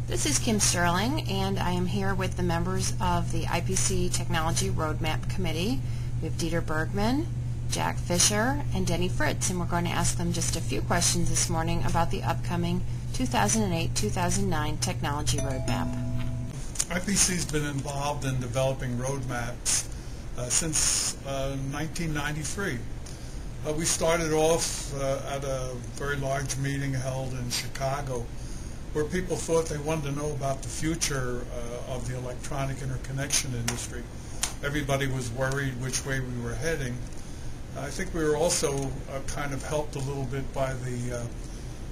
This is Kim Sterling, and I am here with the members of the IPC Technology Roadmap Committee. We have Dieter Bergman, Jack Fisher, and Denny Fritz, and we're going to ask them just a few questions this morning about the upcoming 2008-2009 Technology Roadmap. IPC has been involved in developing roadmaps since 1993. We started off at a very large meeting held in Chicago where people thought they wanted to know about the future of the electronic interconnection industry. Everybody was worried which way we were heading. I think we were also kind of helped a little bit by the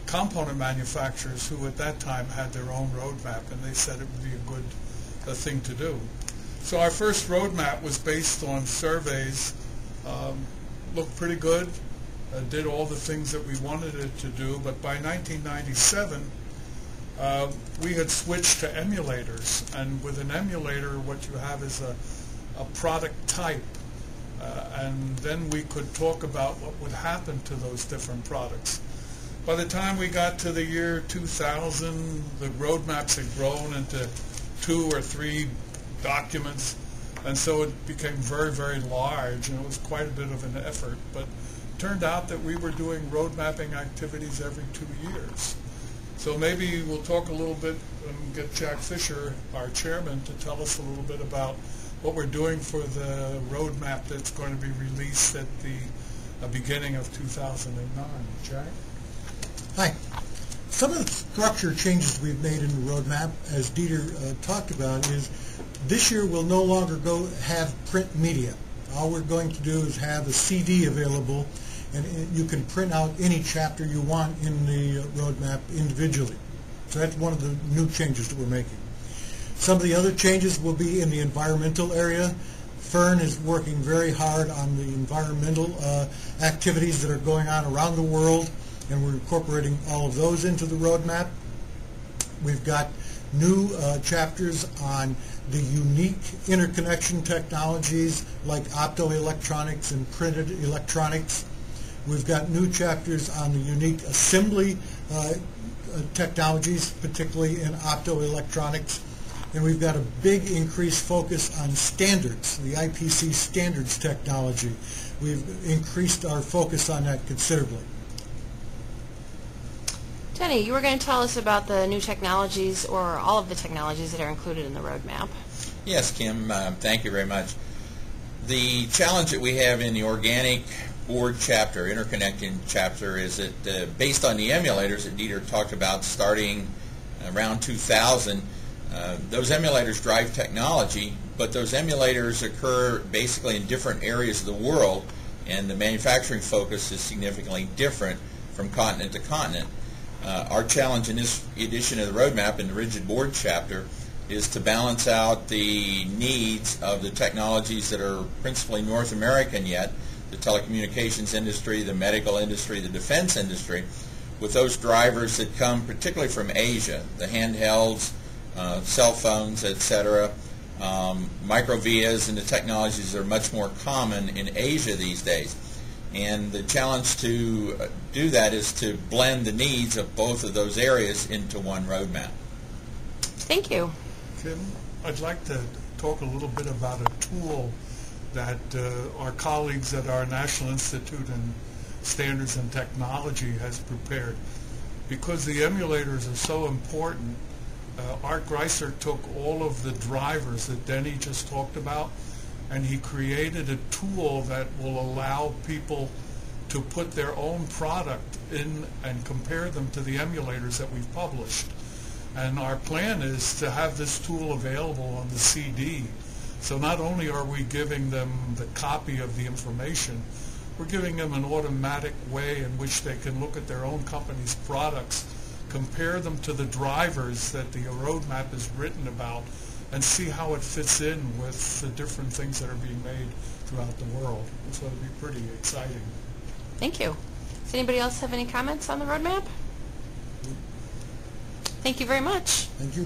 component manufacturers who at that time had their own roadmap, and they said it would be a good thing to do. So our first roadmap was based on surveys, looked pretty good, did all the things that we wanted it to do, but by 1997 we had switched to emulators, and with an emulator what you have is a product type, and then we could talk about what would happen to those different products. By the time we got to the year 2000, the roadmaps had grown into 2 or 3 documents, and so it became very, very large, and it was quite a bit of an effort, but it turned out that we were doing road mapping activities every 2 years. So maybe we'll talk a little bit and get Jack Fisher, our chairman, to tell us a little bit about what we're doing for the roadmap that's going to be released at the beginning of 2009. Jack? Hi. Some of the structure changes we've made in the roadmap, as Dieter talked about, is this year we'll no longer have print media. All we're going to do is have a CD available, and you can print out any chapter you want in the roadmap individually. So that's one of the new changes that we're making. Some of the other changes will be in the environmental area. Fern is working very hard on the environmental activities that are going on around the world, and we're incorporating all of those into the roadmap. We've got new chapters on the unique interconnection technologies like optoelectronics and printed electronics. We've got new chapters on the unique assembly technologies, particularly in optoelectronics. And we've got a big increased focus on standards, the IPC standards technology. We've increased our focus on that considerably. Denny, you were going to tell us about the new technologies, or all of the technologies that are included in the roadmap. Yes, Kim, thank you very much. The challenge that we have in the organic board chapter, interconnecting chapter, is that based on the emulators that Dieter talked about starting around 2000, those emulators drive technology, but those emulators occur basically in different areas of the world, and the manufacturing focus is significantly different from continent to continent. Our challenge in this edition of the roadmap in the rigid board chapter is to balance out the needs of the technologies that are principally North American yet, the telecommunications industry, the medical industry, the defense industry, with those drivers that come particularly from Asia, the handhelds, cell phones, etc., microvias, and the technologies that are much more common in Asia these days. And the challenge to do that is to blend the needs of both of those areas into one roadmap. Thank you. Kim, I'd like to talk a little bit about a tool that our colleagues at our National Institute in Standards and Technology has prepared. Because the emulators are so important, Art Greiser took all of the drivers that Denny just talked about, and he created a tool that will allow people to put their own product in and compare them to the emulators that we've published. And our plan is to have this tool available on the CD. So not only are we giving them the copy of the information, we're giving them an automatic way in which they can look at their own company's products, compare them to the drivers that the roadmap is written about, and see how it fits in with the different things that are being made throughout the world. So it'll be pretty exciting. Thank you. Does anybody else have any comments on the roadmap? Thank you very much. Thank you.